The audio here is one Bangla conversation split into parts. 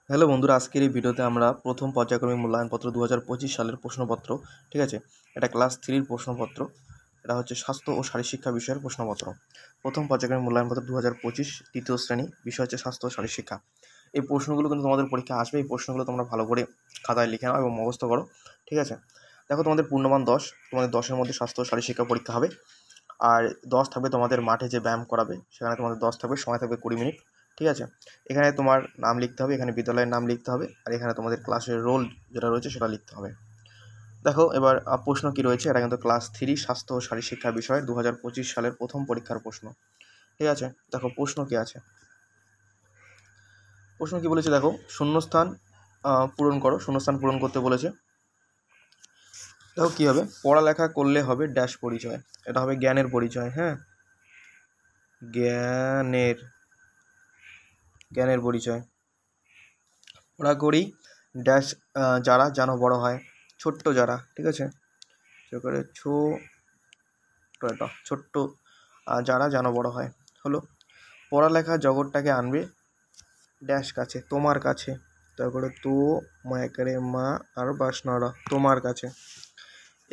হ্যালো বন্ধুরা, আজকের এই ভিডিওতে আমরা প্রথম পর্যায়ক্রমিক মূল্যায়নপত্র 2025 সালের প্রশ্নপত্র, ঠিক আছে? এটা ক্লাস 3 প্রশ্নপত্র। এটা হচ্ছে স্বাস্থ্য ও শারীরশিক্ষা বিষয়ের প্রশ্নপত্র। প্রথম পর্যায়ক্রমিক মূল্যায়নপত্র 2025 তৃতীয় শ্রেণী, বিষয় হচ্ছে স্বাস্থ্য ও শারীরশিক্ষা। এই প্রশ্নগুলো কিন্তু তোমাদের পরীক্ষায় আসবে। এই প্রশ্নগুলো তোমরা ভালো করে খাতায় লিখে নাও এবং মুখস্থ করো, ঠিক আছে? দেখো, তোমাদের পূর্ণমান 10, তোমাদের 10-এর মধ্যে স্বাস্থ্য ও শারীরশিক্ষা পরীক্ষা হবে। আর 10 থাকবে তোমাদের মাঠে যে ব্যায়াম করাবে, সেখানে তোমাদের 10 থাকবে, সময় থাকবে 20 মিনিট, ঠিক আছে? এখানে তোমার নাম লিখতে হবে, এখানে বিদ্যালয়ের নাম লিখতে হবে, আর এখানে তোমাদের ক্লাসের রোল যেটা রয়েছে সেটা লিখতে হবে। দেখো এবার প্রশ্ন কি রয়েছে। এটা কিন্তু ক্লাস 3 স্বাস্থ্য ও শারীরশিক্ষা বিষয়ের 2025 সালের প্রথম পরীক্ষার প্রশ্ন, ঠিক আছে? দেখো প্রশ্ন কি আছে। প্রশ্ন কি বলেছে দেখো, শূন্যস্থান পূরণ করো। শূন্যস্থান পূরণ করতে বলেছে। দেখো কি হবে, পড়ালেখা করলে হবে ড্যাশ পরিচয়। এটা হবে জ্ঞানের পরিচয়। হ্যাঁ, জ্ঞানের পরিচয়। ওরা করি ড্যাশ যারা যেন বড় হয়, ছোট্ট যারা, ঠিক আছে? করে ছোট্ট যারা যেন বড় হয় হলো। পড়ালেখা জগৎটাকে আনবে ড্যাশ কাছে, তোমার কাছে। তারপরে তো মায়াকারে মা আর বাসনারা তোমার কাছে।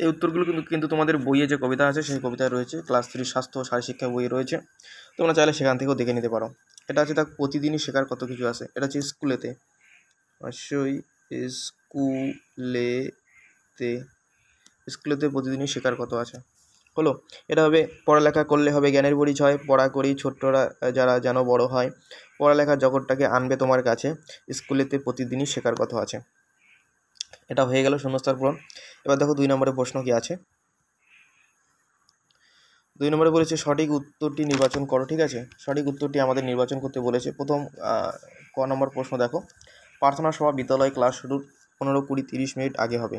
এই উত্তরগুলো কিন্তু তোমাদের বইয়ে যে কবিতা আছে সেই কবিতায় রয়েছে, ক্লাস 3 স্বাস্থ্য ও শারীরশিক্ষা বইয়ে রয়েছে। তোমরা চাইলে সেখান থেকেও দেখে নিতে পারো। এটা আছে তার প্রতিদিনই শেখার কত কিছু আছে। এটা হচ্ছে স্কুলেতে, অবশ্যই স্কুলেতে প্রতিদিনই শেখার কত আছে হলো। এটা হবে পড়ালেখা করলে হবে জ্ঞানের পরিচয়, পড়া করি ছোট্টরা যারা যেন বড় হয়, পড়ালেখার জগৎটাকে আনবে তোমার কাছে, স্কুলেতে প্রতিদিনই শেখার কথা আছে। এটা হয়ে গেল শূন্যস্থান পূরণ। এবার দেখো 2 নম্বরের প্রশ্ন কি আছে। 2 নম্বরে বলেছে সঠিক উত্তরটি নির্বাচন করো, ঠিক আছে? সঠিক উত্তরটি আমাদের নির্বাচন করতে বলেছে। প্রথম ক নম্বর প্রশ্ন দেখো, প্রার্থনা সভা বিদ্যালয় ক্লাস শুরুর 15, 20, 30 মিনিট আগে হবে।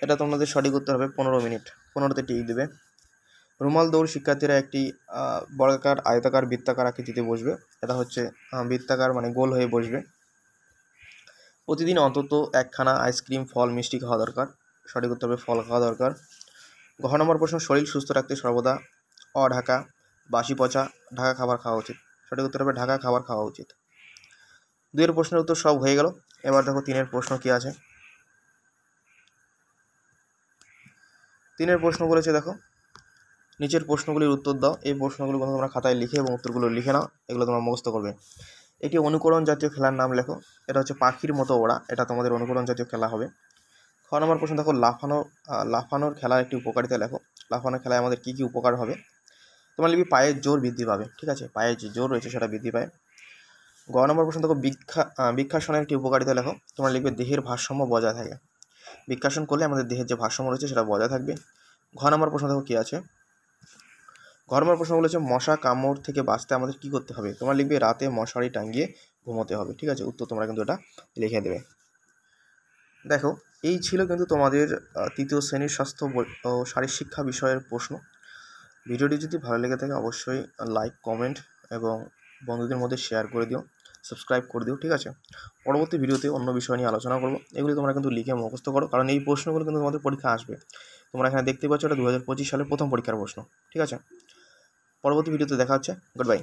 এটা তোমাদের সঠিক উত্তর হবে 15 মিনিট। 15তে টিক দেবে। রুমাল দৌড় শিক্ষার্থীরা একটি বর্গাকার, আয়তাকার, বৃত্তাকার আকৃতিতে বসবে। এটা হচ্ছে বৃত্তাকার মানে গোল হয়ে বসবে। প্রতিদিন অন্তত একখানা আইসক্রিম, ফল, মিষ্টি খাওয়া দরকার। সঠিক উত্তর হবে ফল খাওয়া দরকার। ঘ নম্বর প্রশ্ন, শরীর সুস্থ রাখতে সর্বদা অঢাকা, বাসি পচা, ঢাকা খাবার খাওয়া উচিত। সঠিক উত্তর হবে ঢাকা খাবার খাওয়া উচিত। 2 প্রশ্নের উত্তর সব হয়ে গেল। এবার দেখো 3 প্রশ্ন কি আছে। 3 প্রশ্ন বলেছে দেখো, নিচের প্রশ্নগুলির উত্তর দাও। এই প্রশ্নগুলো তোমরা খাতায় লিখে এবং উত্তরগুলো লিখে নাও, এগুলো তোমরা মুখস্থ করবে। একটি অনুকরণ জাতীয় খেলার নাম লেখো। এটা হচ্ছে পাখির মতো ওড়া। এটা তোমাদের অনুকরণ জাতীয় খেলা হবে। খ নম্বর প্রশ্ন দেখো, লাফানোর খেলার একটি উপকারিতা লেখো। লাফানোর খেলায় আমাদের কী কী উপকার হবে। তোমার লিখবি পায়ের জোর বৃদ্ধি পাবে, ঠিক আছে? পায়ের যে জোর রয়েছে সেটা বৃদ্ধি পায়। গ নম্বর প্রশ্ন দেখো, বৃক্ষাসনের একটি উপকারিতা লেখো। তোমরা লিখবে দেহের ভারসাম্য বজায় থাকে। বৃক্ষাসন করলে আমাদের দেহের যে ভারসাম্য রয়েছে সেটা বজায় থাকবে। ঘ নম্বর প্রশ্ন দেখো কী আছে। ঘ নম্বর প্রশ্ন বলেছে মশা কামড় থেকে বাঁচতে আমাদের কী করতে হবে। তোমরা লিখবে রাতে মশারি টাঙিয়ে ঘুমোতে হবে, ঠিক আছে? উত্তর তোমরা কিন্তু এটা লিখে দেবে। দেখো এই ছিল কিন্তু তোমাদের তৃতীয় শ্রেণীর স্বাস্থ্য ও শারীরশিক্ষা বিষয়ের প্রশ্ন। ভিডিওটি যদি ভালো লেগে থাকে অবশ্যই লাইক, কমেন্ট এবং বন্ধুদের মধ্যে শেয়ার করে দিও, সাবস্ক্রাইব করে দিও, ঠিক আছে? পরবর্তী ভিডিওতে অন্য বিষয় নিয়ে আলোচনা করবো। এগুলি তোমরা কিন্তু লিখে মুখস্থ করো, কারণ এই প্রশ্নগুলো কিন্তু তোমাদের পরীক্ষা আসবে। তোমরা এখানে দেখতে পাচ্ছ এটা 2025 সালের প্রথম পরীক্ষার প্রশ্ন, ঠিক আছে? পরবর্তী ভিডিওতে দেখা হচ্ছে। Good bye.